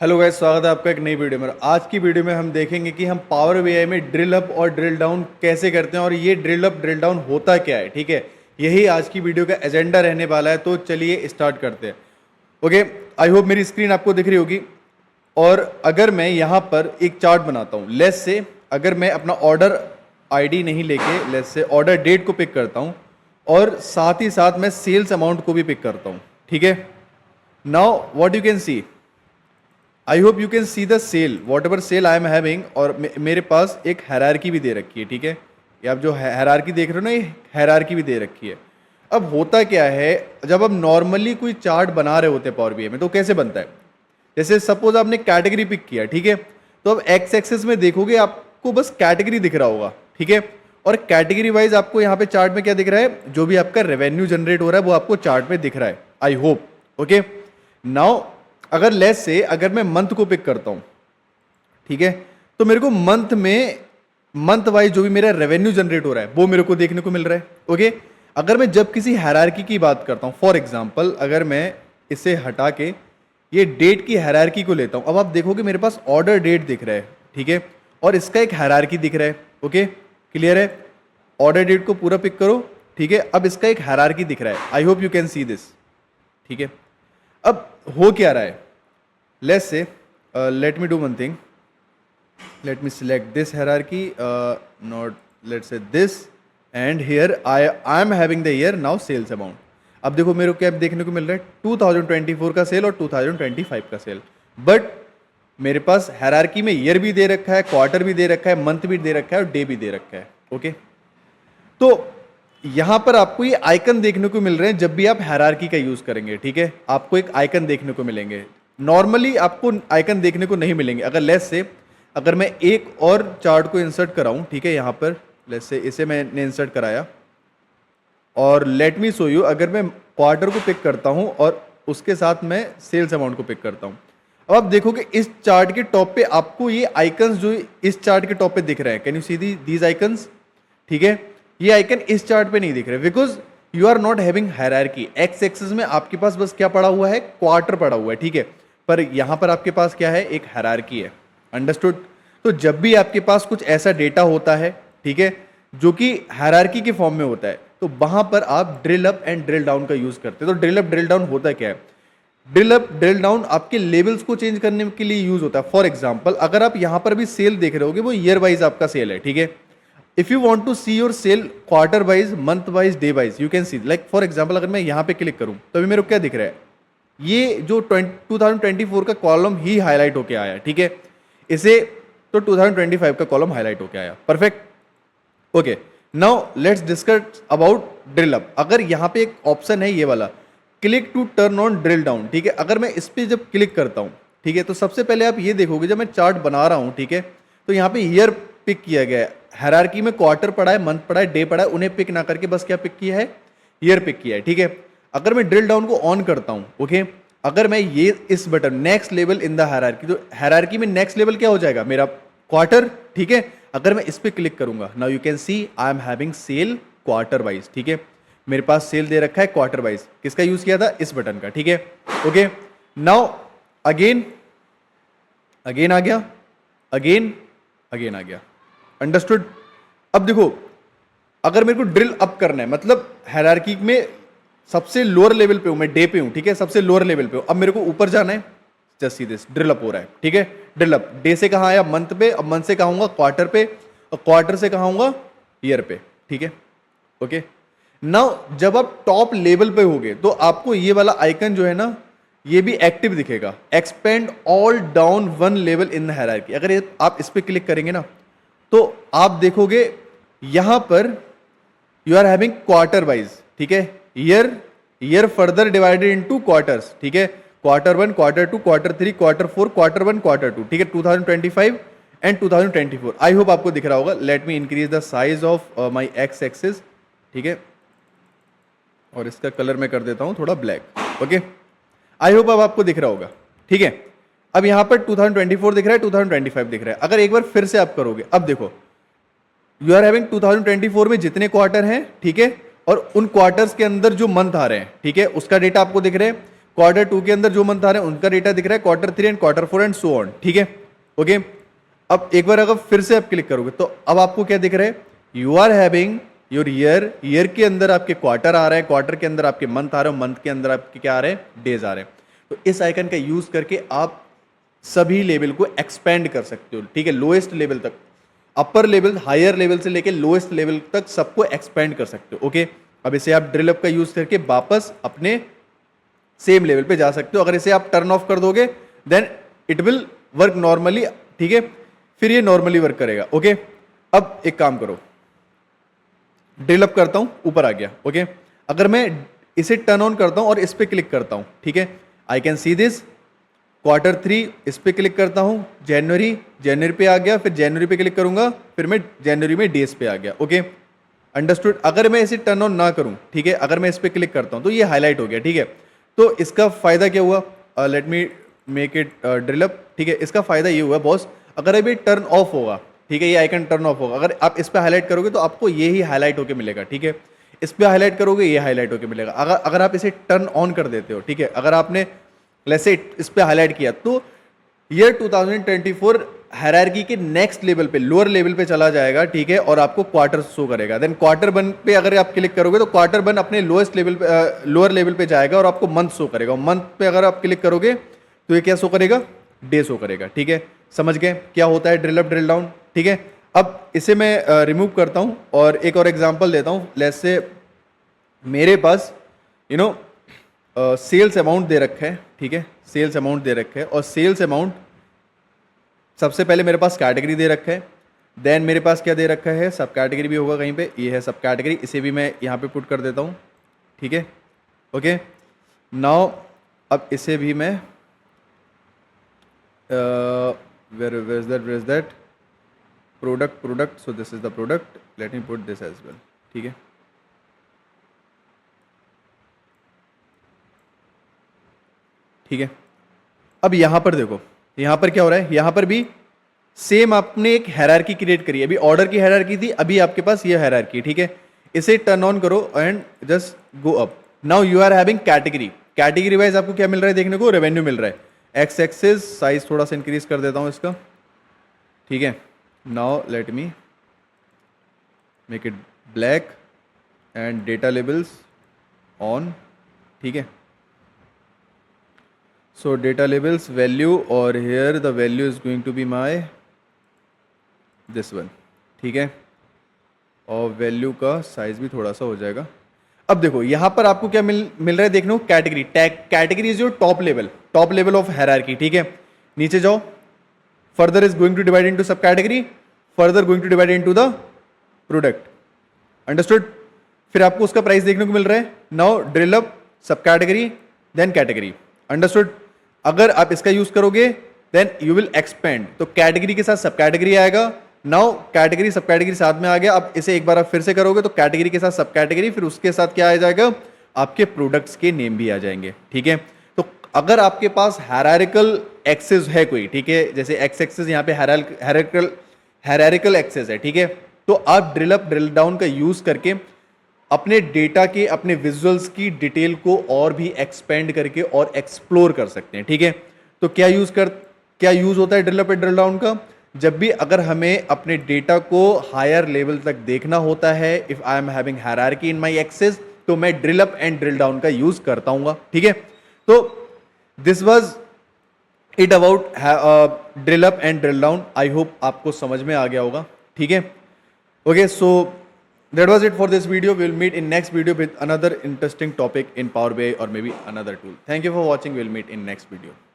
Hello guys, स्वागत है आपका एक नई वीडियो में। आज की वीडियो में हम देखेंगे कि हम पावर बीआई में ड्रिल अप और ड्रिल डाउन कैसे करते हैं और ये ड्रिल अप ड्रिल डाउन होता क्या है। ठीक है, यही आज की वीडियो का एजेंडा रहने वाला है। तो चलिए स्टार्ट करते हैं। ओके, आई होप मेरी स्क्रीन आपको दिख रही होगी। और अगर मैं यहाँ पर एक चार्ट बनाता हूँ, लेट्स से अगर मैं अपना ऑर्डर आईडी नहीं लेके लेट्स से ऑर्डर डेट को पिक करता हूँ और साथ ही साथ मैं सेल्स अमाउंट को भी पिक करता हूँ। ठीक है, now what you can see, I hope you can see the cell, whatever cell I am having. और मेरे पास एक हायरार्की भी दे रखी है। ठीक है, ये आप जो हायरार्की देख रहे हो ना, ये हायरार्की भी दे रखी है। अब होता क्या है, जब आप नॉर्मली कोई चार्ट बना रहे होते हैं पावर बीआई में, तो कैसे बनता है, जैसे सपोज आपने कैटेगरी पिक किया। ठीक है, तो अब एक्स एक्सेस में देखोगे आपको बस कैटेगरी दिख रहा होगा। ठीक है, और कैटेगरी वाइज आपको यहाँ पे चार्ट में क्या दिख रहा है, जो भी आपका रेवेन्यू जनरेट हो रहा है वो आपको चार्ट में दिख रहा है। I hope okay. नाउ अगर लेस से अगर मैं मंथ को पिक करता हूं, ठीक है, तो मेरे को मंथ में मंथ वाइज जो भी मेरा रेवेन्यू जनरेट हो रहा है वो मेरे को देखने को मिल रहा है। ओके, अगर मैं जब किसी हायरार्की की बात करता हूं, फॉर एग्जांपल अगर मैं इसे हटा के ये डेट की हायरार्की को लेता हूं, अब आप देखोगे मेरे पास ऑर्डर डेट दिख रहा है। ठीक है, और इसका एक हायरार्की दिख रहा है। ओके, क्लियर है, ऑर्डर डेट को पूरा पिक करो। ठीक है, अब इसका एक हायरार्की दिख रहा है। I hope you can see this. ठीक है, अब हो क्या रहा है, let's say let me do one thing, let me select this hierarchy, not let's say this, and here I am having the year now sales amount. अब देखो मेरे को क्या देखने को मिल रहा है, 2024 का सेल और 2025 का सेल, बट मेरे पास हायरार्की में ईयर भी दे रखा है, क्वार्टर भी दे रखा है, मंथ भी दे रखा है और डे भी दे रखा है। ओके, तो यहां पर आपको ये आइकन देखने को मिल रहे हैं जब भी आप हायरार्की का यूज करेंगे। ठीक है, आपको एक आइकन देखने को मिलेंगे, नॉर्मली आपको आइकन देखने को नहीं मिलेंगे। अगर लेस से अगर मैं एक और चार्ट को इंसर्ट कराऊं, ठीक है, यहां पर लेस से इसे मैंने इंसर्ट कराया और लेट मी शो यू, अगर मैं क्वार्टर को पिक करता हूं और उसके साथ मैं सेल्स अमाउंट को पिक करता हूं, अब आप देखोगे इस चार्ट के टॉप पे आपको ये आइकन्स जो इस चार्ट के टॉप पे दिख रहे हैं, can you see these icons. ठीक है, ये आइकन इस चार्ट पे नहीं दिख रहे because you are not having hierarchy. X axis में आपके पास बस क्या पड़ा हुआ है, क्वार्टर पड़ा हुआ है। ठीक है, पर यहां पर आपके पास क्या है, एक हायरार्की है। अंडरस्टूड। तो जब भी आपके पास कुछ ऐसा डेटा होता है, ठीक है, जो कि हायरार्की के फॉर्म में होता है, तो वहां पर आप drill up and drill down का यूज करते हैं। तो ड्रिल अप ड्रिल डाउन होता क्या है, ड्रिल अप ड्रिल डाउन आपके लेवल्स को चेंज करने के लिए यूज होता है। फॉर एग्जाम्पल अगर आप यहां पर भी सेल देख रहे होगे, वो ईयर वाइज आपका सेल है। ठीक है, if you want to see your sale quarter wise, month wise, day wise, you can see, like for example अगर मैं यहां पे क्लिक करूं तो अभी मेरे को क्या दिख रहा है, ये जो 2024 का कॉलम ही हाईलाइट होके आया। ठीक है, इसे तो 2025 का कॉलम हाईलाइट होके आया। Perfect. Okay, now let's discuss about drill up. अगर यहां पे एक ऑप्शन है ये वाला, click to turn on drill down. ठीक है, अगर मैं इस पर जब क्लिक करता हूं, ठीक है, तो सबसे पहले आप ये देखोगे जब मैं चार्ट बना रहा हूं, ठीक है, तो यहाँ पे ईयर पिक किया गया है। हायरार्की में क्वार्टर पड़ा है, मंथ पड़ा है, डे पड़ा है, उन्हें पिक ना करके बस क्या पिक किया है, ईयर पिक किया है। ठीक है, अगर मैं ड्रिल डाउन को ऑन करता हूं, ओके, अगर मैं ये इस button next level in the hierarchy, तो हायरार्की में नेक्स्ट लेवल क्या हो जाएगा, मेरा क्वार्टर। ठीक है, अगर मैं इस पे क्लिक करूंगा, now you can see I am having sale quarter wise. ठीक है, मेरे पास सेल दे रखा है क्वार्टर वाइज, किसका यूज किया था, इस बटन का। ठीक है, ओके, नाउ अगेन अगेन आ गया, अगेन अगेन आ गया। अंडरस्टूड। अब देखो अगर मेरे को ड्रिल अप करना है, मतलब हायरार्की में सबसे लोअर लेवल पे हूं मैं, डे पे हूं। ठीक है, सबसे लोअर लेवल पे हूं, अब मेरे को ऊपर जाना है, just see this, drill up हो रहा है। ठीक है, ड्रिल अप, डे से कहां आया, मंथ पे, अब मंथ से कहां आऊंगा, क्वार्टर पे, और क्वार्टर से कहां आऊंगा, ईयर पे। ठीक है, ओके, नाउ जब आप टॉप लेवल पे होगे तो आपको ये वाला आइकन जो है ना, ये भी एक्टिव दिखेगा, expand all down one level in the hierarchy. अगर आप इस पे क्लिक करेंगे ना, तो आप देखोगे यहां पर you are having quarter wise. ठीक है, year further divided into quarters. ठीक है, quarter 1, quarter 2, quarter 3, quarter 4, quarter 1, quarter 2। ठीक है, 2025 एंड 2024। आई होप आपको दिख रहा होगा। Let me increase the size of my x axis. ठीक है, और इसका कलर मैं कर देता हूं थोड़ा ब्लैक। ओके, आई होप अब आपको दिख रहा होगा। ठीक है, अब यहां पर 2024 दिख रहा है, 2025 दिख रहा है। अगर एक बार फिर से आप करोगे, अब देखो यू आर हैविंग 2024 में जितने क्वार्टर हैं, ठीक है, और उन क्वार्टर्स के अंदर जो मंथ आ रहे हैं, ठीक है, उसका डेटा आपको दिख रहा है। क्वार्टर 2 के अंदर जो मंथ आ रहे हैं उनका डेटा दिख रहा है, quarter 3 and quarter 4 and so on, ठीक है, ओके। अब एक बार अगर फिर से आप क्लिक करोगे तो अब आपको क्या दिख रहा है, you are having your year, year के अंदर आपके क्वार्टर आ रहे हैं, क्वार्टर के अंदर आपके मंथ आ रहे हैं, मंथ के अंदर आपके क्या आ रहे हैं, डेज आ रहे हैं। तो इस आइकन का यूज करके आप सभी लेवल को एक्सपेंड कर सकते हो, ठीक है, लोएस्ट लेवल तक, अपर लेवल, हायर लेवल से लेके लोएस्ट लेवल तक सबको एक्सपेंड कर सकते हो, ओके। अब इसे आप ड्रिल अप का यूज करके वापस अपने सेम लेवल पे जा सकते हो। अगर इसे आप टर्न ऑफ कर दोगे then it will work normally, ठीक है, फिर ये नॉर्मली वर्क करेगा, ओके। अब एक काम करो, ड्रिल अप करता हूं, ऊपर आ गया, ओके। अगर मैं इसे टर्न ऑन करता हूं और इस पे क्लिक करता हूं, ठीक है, I can see this quarter 3, इस पे क्लिक करता हूं, जनवरी पे आ गया, फिर जनवरी पे क्लिक करूंगा, फिर मैं जनवरी में डेज पे आ गया, ओके, अंडरस्टूड। अगर मैं इसे टर्न ऑन ना करूं, ठीक है, अगर मैं इस पे क्लिक करता हूं तो ये हाईलाइट हो गया, ठीक है। तो इसका फायदा क्या हुआ, let me make it drill up, ठीक है। इसका फायदा ये हुआ बॉस, अगर अभी टर्न ऑफ होगा, ठीक है, ये आइकन टर्न ऑफ होगा, अगर आप इस पे हाईलाइट करोगे तो आपको ये ही हाईलाइट होके मिलेगा, ठीक है। इस पे हाईलाइट करोगे ये हाईलाइट होके मिलेगा। अगर आप इसे टर्न ऑन कर देते हो, ठीक है, अगर आपने लेट्स से इस पे हाईलाइट किया तो ईयर 2024 हायरार्की के नेक्स्ट लेवल पे, लोअर लेवल पे चला जाएगा, ठीक है, और आपको क्वार्टर शो करेगा। देन क्वार्टर 1 पे अगर आप क्लिक करोगे तो क्वार्टर 1 अपने लोएस्ट लेवल पे, लोअर लेवल पे जाएगा और आपको मंथ शो करेगा। मंथ पे अगर आप क्लिक करोगे तो ये क्या शो करेगा, डे शो करेगा, ठीक है। समझ गए क्या होता है ड्रिल अप ड्रिल डाउन, ठीक है। अब इसे मैं रिमूव करता हूं और एक और एग्जांपल देता हूं। लेट्स से मेरे पास यू नो सेल्स अमाउंट दे रखा है, ठीक है, सेल्स अमाउंट दे रखा है, और सेल्स अमाउंट सबसे पहले मेरे पास कैटेगरी दे रखा है, देन मेरे पास क्या दे रखा है, सब कैटेगरी भी होगा कहीं पे, ये है सब कैटेगरी, इसे भी मैं यहाँ पे पुट कर देता हूँ, ठीक है, ओके। नाउ अब इसे भी मैं where is that product, so this is the product, let me put this as well, ठीक है। ठीक है, अब यहां पर देखो, यहां पर क्या हो रहा है, यहां पर भी सेम आपने एक हायरार्की क्रिएट करी है। अभी ऑर्डर की हायरार्की थी, अभी आपके पास ये हायरार्की, ठीक है। इसे टर्न ऑन करो and just go up. Now you are having category, category wise आपको क्या मिल रहा है देखने को, रेवेन्यू मिल रहा है। एक्स एक्सिस साइज थोड़ा सा इंक्रीज कर देता हूं इसका, ठीक है। Now let me make it black and data labels on, ठीक है। So data labels value, और here the value is going to be my this one, ठीक है, और वैल्यू का साइज भी थोड़ा सा हो जाएगा। अब देखो यहां पर आपको क्या मिल रहा है देखने को, category tag, category is your top level of hierarchy, ठीक है। नीचे जाओ, further is going to divide into sub category, further going to divide into the product, understood. फिर आपको उसका प्राइस देखने को मिल रहा है। Now drill up, sub category, then category, understood. अगर आप इसका यूज करोगे देन यू विल एक्सपेंड, तो कैटेगरी के साथ सब कैटेगरी आएगा। नाउ कैटेगरी सब कैटेगरी साथ में आ गया। अब इसे एक बार आप फिर से करोगे तो कैटेगरी के साथ सब कैटेगरी, फिर उसके साथ क्या आ जाएगा, आपके प्रोडक्ट्स के नेम भी आ जाएंगे, ठीक है। तो अगर आपके पास हायरार्किकल एक्सेस है कोई, ठीक है, जैसे एक्स एक्सेस यहाँ पे हायरार्किकल एक्सेस है, ठीक है, तो आप ड्रिल अप ड्रिल डाउन का यूज करके अपने डेटा के, अपने विजुअल्स की डिटेल को और भी एक्सपेंड करके और एक्सप्लोर कर सकते हैं, ठीक है। तो क्या यूज होता है drill up and drill down का, जब भी अगर हमें अपने डेटा को हायर लेवल तक देखना होता है, if I am having hierarchy in my axis, तो मैं drill up and drill down का यूज करता हूं, ठीक है। तो this was it about drill up and drill down. I hope आपको समझ में आ गया होगा, ठीक है। Okay, so that was it for this video. We'll meet in next video with another interesting topic in Power BI or maybe another tool. Thank you for watching. We'll meet in next video.